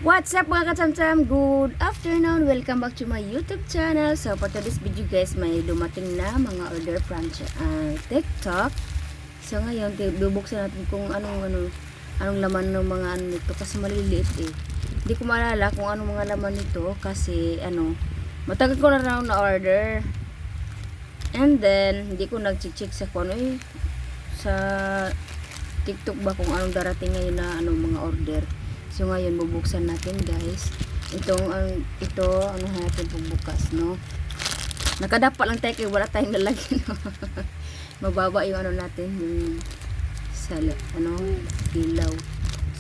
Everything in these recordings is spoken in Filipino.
What's up mga katsamtsam? Good afternoon! Welcome back to my YouTube channel. So for today's video guys, may dumating na mga order from TikTok. So ngayon, bubuksan natin kung anong laman ng mga ano nito kasi maliliit eh. Hindi ko maalala kung anong mga laman nito kasi matagal ko na raw na order. And then, hindi ko nag-check sa kung sa TikTok ba kung anong darating ngayon na mga order. So ngayon bubuksan natin guys. Ito natin pagbukas, no. Nakadapat lang tayo kaya wala tayong lalagyan. No? Mababa yung natin yung ilaw.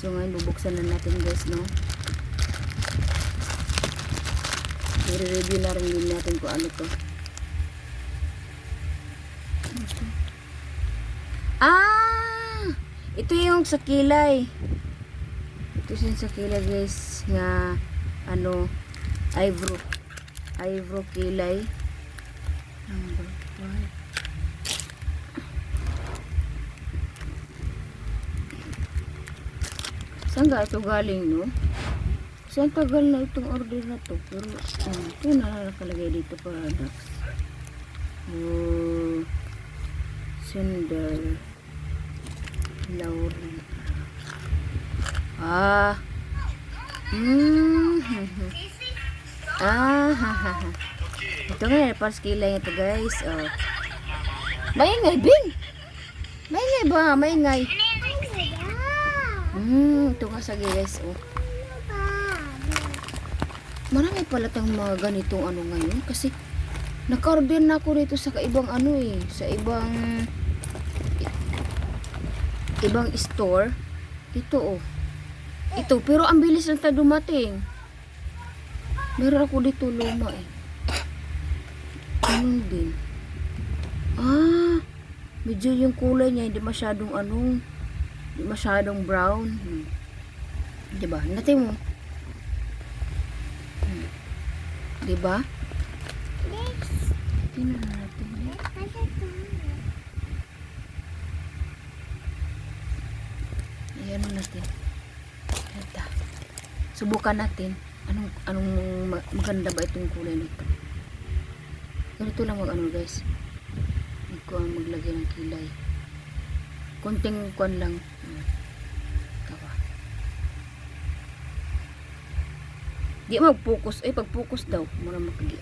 So ngayon bubuksan na natin guys, no. I-review na rin din natin kung ano to. Ito yung sa kilay. Ito siya sa kilay guys nga eyebrow kilay number 5. Saan ga ito galing, no? Saan tagal na itong order na to, pero ito na nakalagay dito products. Sender Lauren. Ito nga, para skilay ito guys. Maingay, Bing! Maingay ba? Maingay. Ito nga sa guys. Marami pala tang mga ganitong ngayon. Kasi, naka-order na ako dito sa ibang sa ibang store. Ito ito, pero ang bilis lang tayo dumating. Meron ako dito luma eh. Ganun din. Medyo yung kulay niya hindi masyadong hindi masyadong brown. Diba? Natin mo. Diba? Tingnan natin. Ayan natin. Ito. Subukan natin. Anong maganda ba itong kulay nito? Ganito lang guys. Hindi ko maglagay ng kilay. Konting kwan lang. Kawa. Di mag-focus. Pag-focus daw. Muna magkali.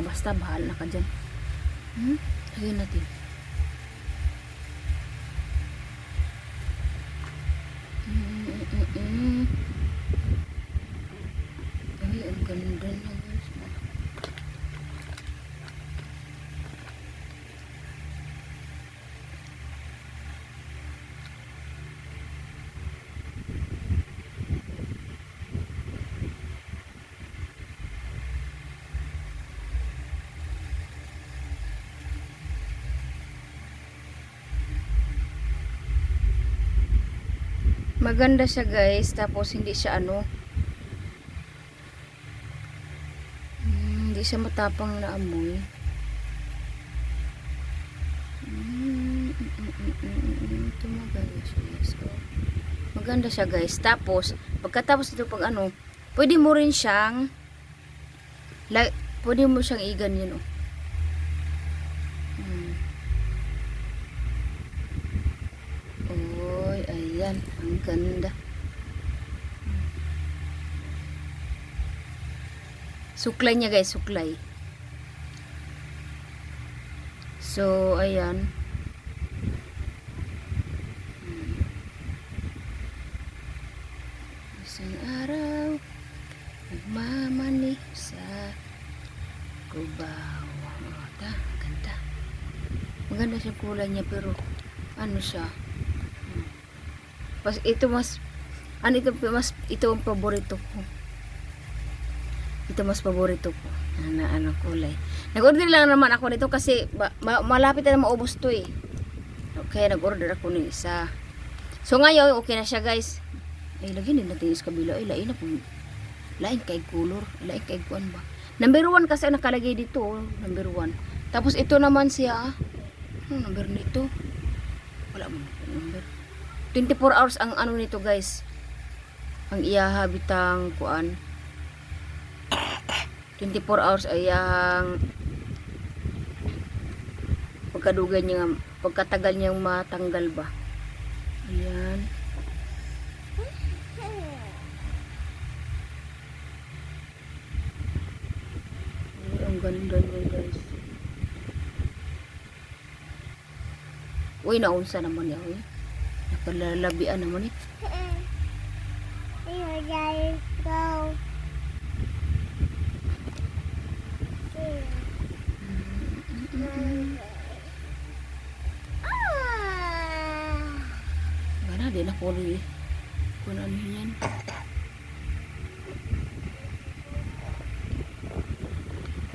Basta bahala na ka dyan. Lagyan natin. Ay, ang ganda na guys. Maganda siya guys, tapos hindi siya hindi siya matapang na amoy. Ito maganda siya guys. Maganda siya guys. Tapos, pagkatapos ito pwede mo rin siyang i-ganyan Ayan, ang ganda. Suklay niya guys, suklay. So, ayan. Isang araw, nagmamani sa Cubao. Ganda. Maganda siya kulay niya, pero siya. Ito ang paborito ko. Ito mas paborito ko. Kulay. Nag-order lang naman ako nito kasi malapit na maubos to eh. Okay, nag-order ako ng isa. So ngayon, okay na siya guys. Lagyan din natin sa kabila. Lain na po. Lain kay color. Lain kay kuan ba. Number 1 kasi nakalagay dito. Number 1. Tapos ito naman siya. Number nito. Wala mo number. 24 hours ang ano nito guys. Ang iyaha bitang kuan. 24 hours ay ang pagkadugay niya, pagkatagal niyang matanggal ba. Ayan. Ay, ang ganda niya guys. Uy, naunsa naman niya. Uy. Nakalalabian naman eh. Go. Gana, di na kuloy eh. Kung ano yan.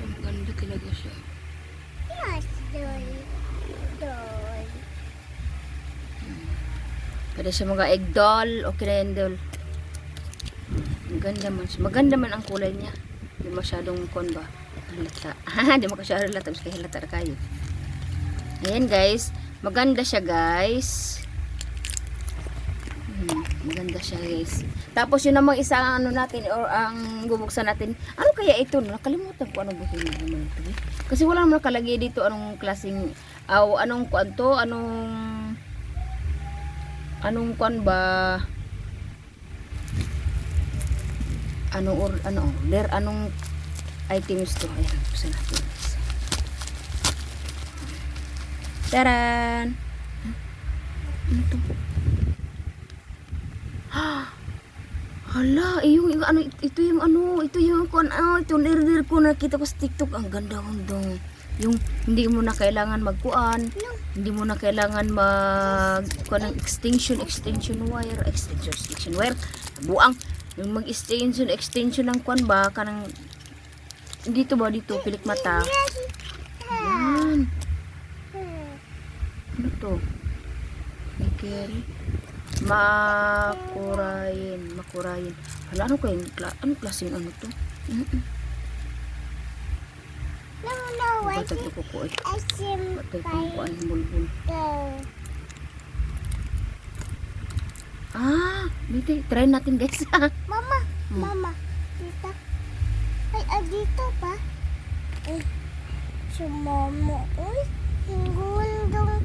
Ang ganda talaga siya. Yes, doll. Pwede siya mga egg doll o candle. Ang ganda man siya. Maganda man ang kulay niya. Hindi masyadong kon ba? Halata. Hindi masyadong halata. Mas kaya halata na kayo. Ayan guys. Maganda siya guys. Maganda siya guys. Tapos yun namang isa ang ano natin or ang bubuksan natin. Ano kaya ito? Nakalimutan ko anong buhay naman ito. Kasi wala naman nakalagay dito anong klaseng anong kuan to, anong kuan ba? Anong order, anong items to? Ayan, buksan natin. Taran! Ano to? Hala, yung ano, ito yung order ko nakita ko sa TikTok. Ang ganda yung hindi mo na kailangan magkuan, hindi mo na kailangan kuan ng extension wire, buang yung extension ng kuan ba kanang dito pilik mata. Yan. Ano to? Ikeri. Makurayin. Hala, ano klaseng ano to? No, Ba't ito ko ko eh? Ba't ito ko ang bulbul? Dito, try natin guys. Mama, dito. Ay, dito pa. Si Momo. Uy, ang gundong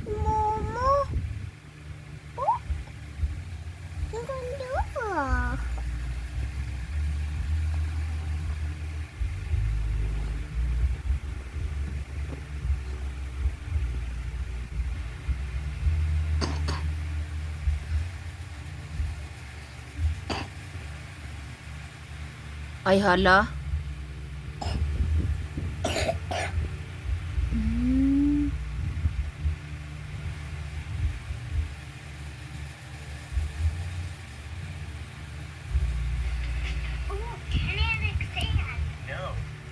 Momo. Oh, ang ganda. Ay hala.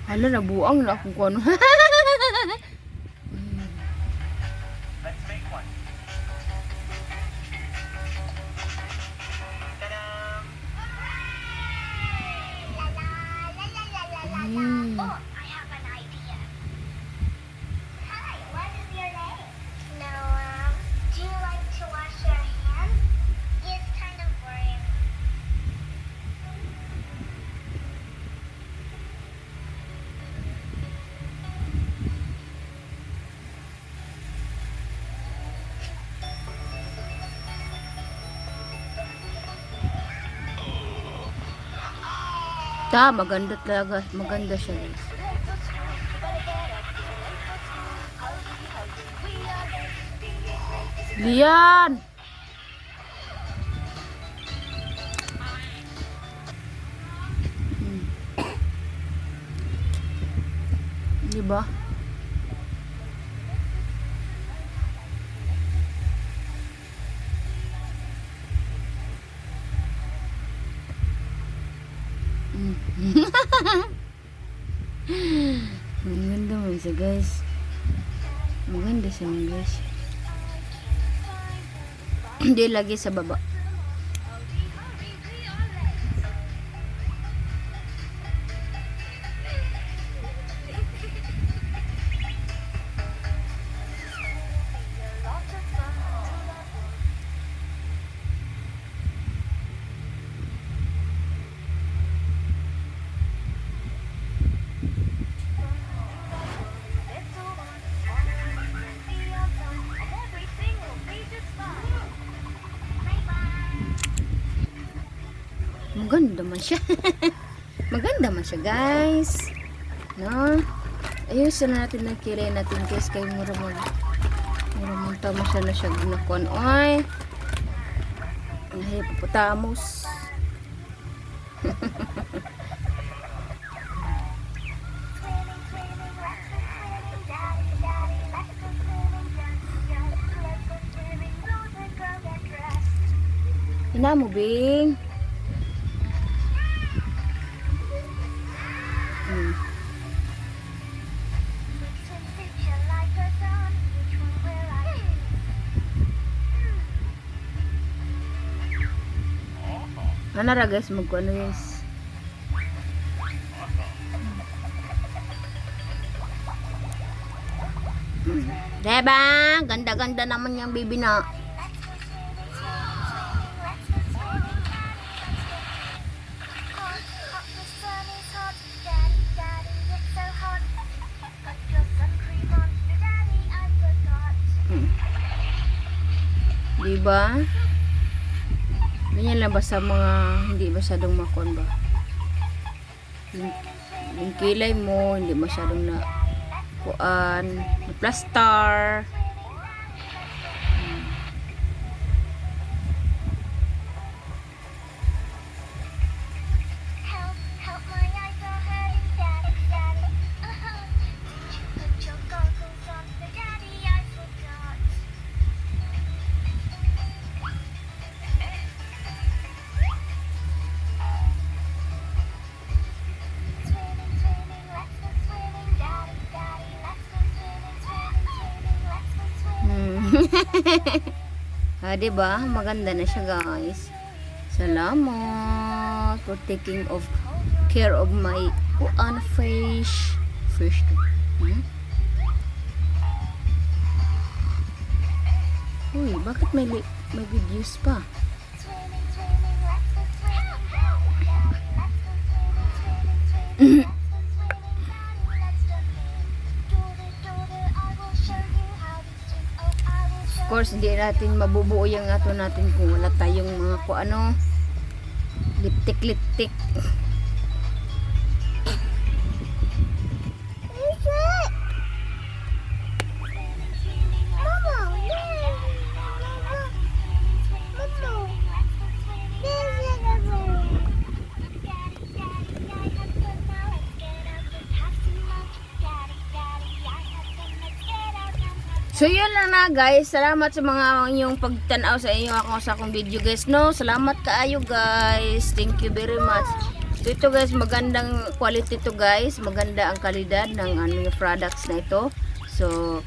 Hala, nabuang na akong kuano. Let's make one. Ta-da! Oh, I have an idea. Hi, what is your name? Noah. Do you like to wash your hands? It's kind of boring. Maganda talaga. Maganda siya guys. Lian! Diba? Maganda mo siya guys. Maganda siya guys. Hindi lagi sa baba. Maganda man siya. Maganda man siya, guys. No? Ayusin na natin ng kilay natin, guys. Kaya mura tama siya na siya ginakuan. Oy. Ay, paputamos. Hina mo, Bing. Ano ra guys, magkuano guys. Diba? Ganda-ganda naman yung baby na. Diba? Ganyan lang ba sa mga hindi masyadong makon ba? Yung kilay mo, hindi masyadong na kuan, na plaster. Help, my eyes are hurting, daddy, daddy. Put your goggles on, daddy, I forgot. Swimming, swimming, let's go swimming, daddy, daddy, let's go swimming, swimming, swimming, let's go swimming. Diba? Maganda na siya, guys. Salamat for taking of care of my kuan fish. Fish. Uy, bakit may videos pa? Swimming, swimming, let's go swimming, daddy, daddy, let's go swimming, swimming, swimming, let's go swimming, daddy, let's jump in. Do-do, I will show you how to swim. Oh, I will show Of course, hindi natin mabubuo yung ato natin kung wala tayong mga kuano. Liptik-liptik. So yun lang na guys, salamat sa mga inyong pagtanaw sa inyo ako sa akong video guys, no? Salamat kaayo guys, thank you very much. So ito guys, magandang quality to guys, maganda ang kalidad ng ano products na ito. So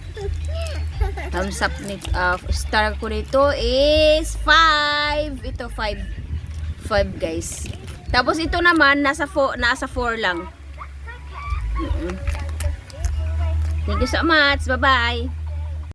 thumbs up ni star ko nito is 5. Ito 5 guys. Tapos ito naman nasa 4 lang. Thank you so much. Bye bye.